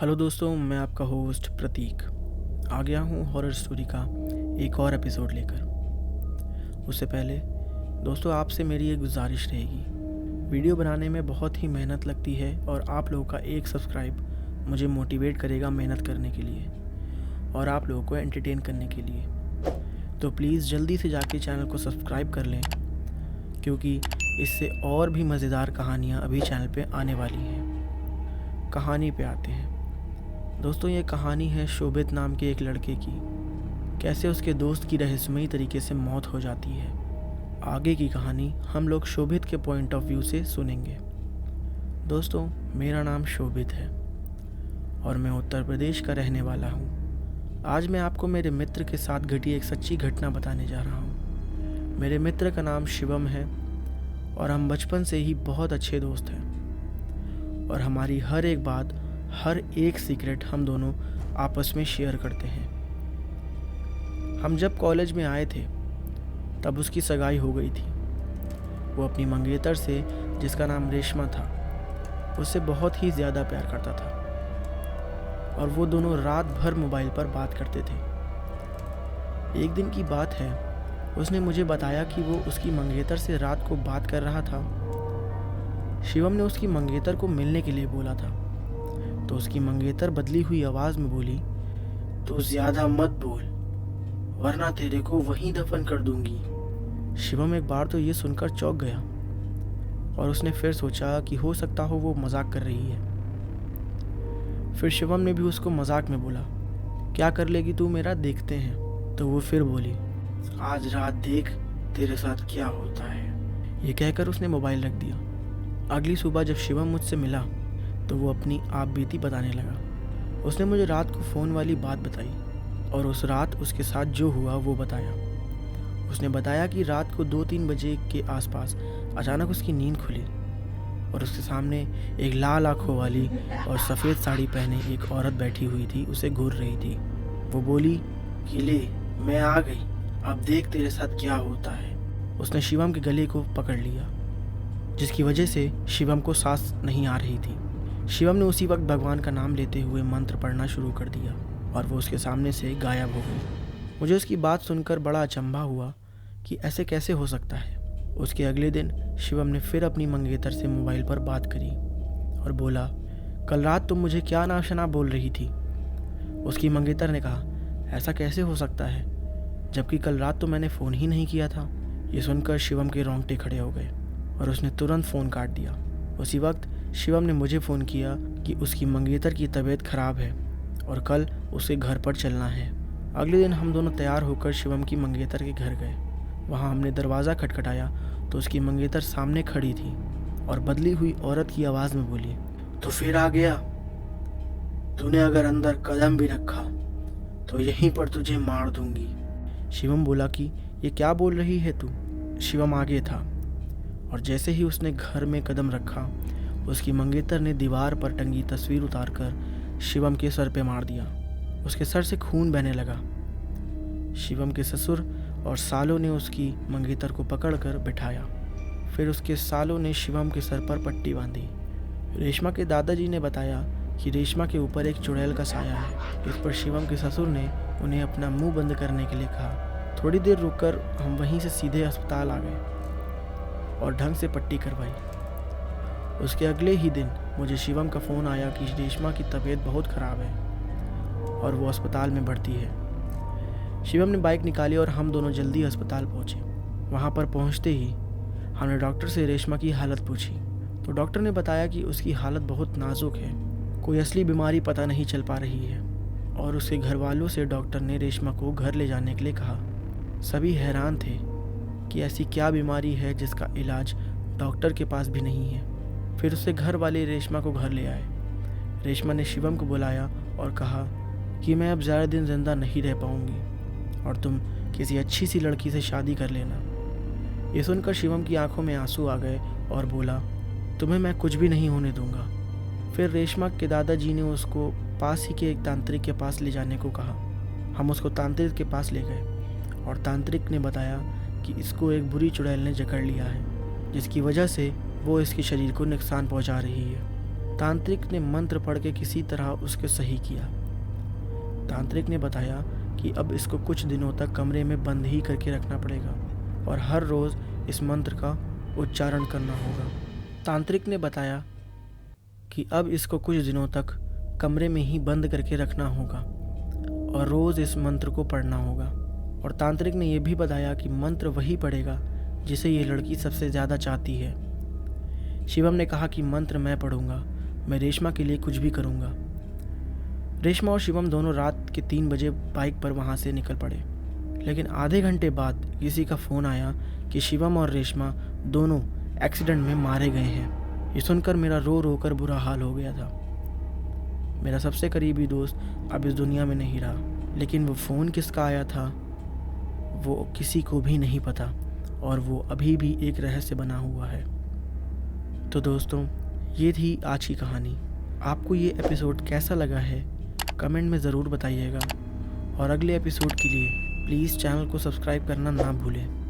Hello दोस्तों, मैं आपका होस्ट प्रतीक आ गया हूँ हॉरर स्टोरी का एक और एपिसोड लेकर। उससे पहले दोस्तों, आपसे मेरी एक गुजारिश रहेगी। वीडियो बनाने में बहुत ही मेहनत लगती है और आप लोगों का एक सब्सक्राइब मुझे मोटिवेट करेगा मेहनत करने के लिए और आप लोगों को एंटरटेन करने के लिए। तो प्लीज़ जल्दी से जाके चैनल को सब्सक्राइब कर लें, क्योंकि इससे और भी मज़ेदार कहानियाँ अभी चैनल पे आने वाली हैं। कहानी पे आते हैं दोस्तों। ये कहानी है शोभित नाम के एक लड़के की, कैसे उसके दोस्त की रहस्यमयी तरीके से मौत हो जाती है। आगे की कहानी हम लोग शोभित के पॉइंट ऑफ व्यू से सुनेंगे। दोस्तों, मेरा नाम शोभित है और मैं उत्तर प्रदेश का रहने वाला हूँ। आज मैं आपको मेरे मित्र के साथ घटी एक सच्ची घटना बताने जा रहा हूँ। मेरे मित्र का नाम शिवम है और हम बचपन से ही बहुत अच्छे दोस्त हैं और हमारी हर एक बात, हर एक सीक्रेट हम दोनों आपस में शेयर करते हैं। हम जब कॉलेज में आए थे तब उसकी सगाई हो गई थी। वो अपनी मंगेतर से, जिसका नाम रेशमा था, उससे बहुत ही ज़्यादा प्यार करता था और वो दोनों रात भर मोबाइल पर बात करते थे। एक दिन की बात है, उसने मुझे बताया कि वो उसकी मंगेतर से रात को बात कर रहा था। शिवम ने उसकी मंगेतर को मिलने के लिए बोला था, तो उसकी मंगेतर बदली हुई आवाज़ में बोली, "तू ज़्यादा मत बोल, वरना तेरे को वहीं दफन कर दूंगी।" शिवम एक बार तो ये सुनकर चौंक गया और उसने फिर सोचा कि हो सकता हो वो मजाक कर रही है। फिर शिवम ने भी उसको मजाक में बोला, "क्या कर लेगी तू मेरा, देखते हैं।" तो वो फिर बोली, "आज रात देख तेरे साथ क्या होता है।" ये कहकर उसने मोबाइल रख दिया। अगली सुबह जब शिवम मुझसे मिला तो वो अपनी आप बीती बताने लगा। उसने मुझे रात को फ़ोन वाली बात बताई और उस रात उसके साथ जो हुआ वो बताया। उसने बताया कि रात को 2-3 बजे के आसपास अचानक उसकी नींद खुली और उसके सामने एक लाल आंखों वाली और सफ़ेद साड़ी पहने एक औरत बैठी हुई थी, उसे घूर रही थी। वो बोली कि ले, मैं आ गई, अब देख तेरे साथ क्या होता है। उसने शिवम के गले को पकड़ लिया, जिसकी वजह से शिवम को सांस नहीं आ रही थी। शिवम ने उसी वक्त भगवान का नाम लेते हुए मंत्र पढ़ना शुरू कर दिया और वो उसके सामने से गायब हो गई। मुझे उसकी बात सुनकर बड़ा अचंभा हुआ कि ऐसे कैसे हो सकता है। उसके अगले दिन शिवम ने फिर अपनी मंगेतर से मोबाइल पर बात करी और बोला, "कल रात तुम मुझे क्या ना शना बोल रही थी।" उसकी मंगेतर ने कहा, "ऐसा कैसे हो सकता है, जबकि कल रात तो मैंने फ़ोन ही नहीं किया था।" ये सुनकर शिवम के रोंगटे खड़े हो गए और उसने तुरंत फ़ोन काट दिया। उसी वक्त शिवम ने मुझे फ़ोन किया कि उसकी मंगेतर की तबीयत ख़राब है और कल उसे घर पर चलना है। अगले दिन हम दोनों तैयार होकर शिवम की मंगेतर के घर गए। वहाँ हमने दरवाज़ा खटखटाया तो उसकी मंगेतर सामने खड़ी थी और बदली हुई औरत की आवाज़ में बोली, "तो फिर आ गया? तूने अगर अंदर कदम भी रखा तो यहीं पर तुझे मार दूंगी।" शिवम बोला कि ये क्या बोल रही है तू। शिवम आगे था और जैसे ही उसने घर में कदम रखा, उसकी मंगेतर ने दीवार पर टंगी तस्वीर उतारकर शिवम के सर पे मार दिया। उसके सर से खून बहने लगा। शिवम के ससुर और सालों ने उसकी मंगेतर को पकड़कर बिठाया। फिर उसके सालों ने शिवम के सर पर पट्टी बांधी। रेशमा के दादाजी ने बताया कि रेशमा के ऊपर एक चुड़ैल का साया है। इस पर शिवम के ससुर ने उन्हें अपना मुंह बंद करने के लिए कहा। थोड़ी देर रुककर हम वहीं से सीधे अस्पताल आ गए और ढंग से पट्टी करवाई। उसके अगले ही दिन मुझे शिवम का फ़ोन आया कि रेशमा की तबीयत बहुत ख़राब है और वो अस्पताल में भर्ती है। शिवम ने बाइक निकाली और हम दोनों जल्दी अस्पताल पहुँचे। वहाँ पर पहुँचते ही हमने डॉक्टर से रेशमा की हालत पूछी तो डॉक्टर ने बताया कि उसकी हालत बहुत नाजुक है, कोई असली बीमारी पता नहीं चल पा रही है और उसके घर वालों से डॉक्टर ने रेशमा को घर ले जाने के लिए कहा। सभी हैरान थे कि ऐसी क्या बीमारी है जिसका इलाज डॉक्टर के पास भी नहीं है। फिर उससे घर वाले रेशमा को घर ले आए। रेशमा ने शिवम को बुलाया और कहा कि मैं अब ज़्यादा दिन ज़िंदा नहीं रह पाऊंगी और तुम किसी अच्छी सी लड़की से शादी कर लेना। ये सुनकर शिवम की आंखों में आंसू आ गए और बोला, "तुम्हें मैं कुछ भी नहीं होने दूंगा।" फिर रेशमा के दादाजी ने उसको पास ही के एक तांत्रिक के पास ले जाने को कहा। हम उसको तांत्रिक के पास ले गए और तांत्रिक ने बताया कि इसको एक बुरी चुड़ैल ने जकड़ लिया है, जिसकी वजह से वो इसके शरीर को नुकसान पहुंचा रही है। तांत्रिक ने मंत्र पढ़ के किसी तरह उसके सही किया। तांत्रिक ने बताया कि अब इसको कुछ दिनों तक कमरे में बंद ही करके रखना पड़ेगा और हर रोज़ इस मंत्र का उच्चारण करना होगा। तांत्रिक ने बताया कि अब इसको कुछ दिनों तक कमरे में ही बंद करके रखना होगा और रोज़ इस मंत्र को पढ़ना होगा। और तांत्रिक ने यह भी बताया कि मंत्र वही पढ़ेगा जिसे ये लड़की सबसे ज़्यादा चाहती है। शिवम ने कहा कि मंत्र मैं पढ़ूंगा, मैं रेशमा के लिए कुछ भी करूंगा। रेशमा और शिवम दोनों रात के 3 बजे बाइक पर वहाँ से निकल पड़े, लेकिन आधे घंटे बाद किसी का फ़ोन आया कि शिवम और रेशमा दोनों एक्सीडेंट में मारे गए हैं। ये सुनकर मेरा रो रो कर बुरा हाल हो गया था। मेरा सबसे करीबी दोस्त अब इस दुनिया में नहीं रहा, लेकिन वो फ़ोन किसका आया था वो किसी को भी नहीं पता और वो अभी भी एक रहस्य बना हुआ है। तो दोस्तों, ये थी आज की कहानी। आपको ये एपिसोड कैसा लगा है कमेंट में ज़रूर बताइएगा और अगले एपिसोड के लिए प्लीज़ चैनल को सब्सक्राइब करना ना भूलें।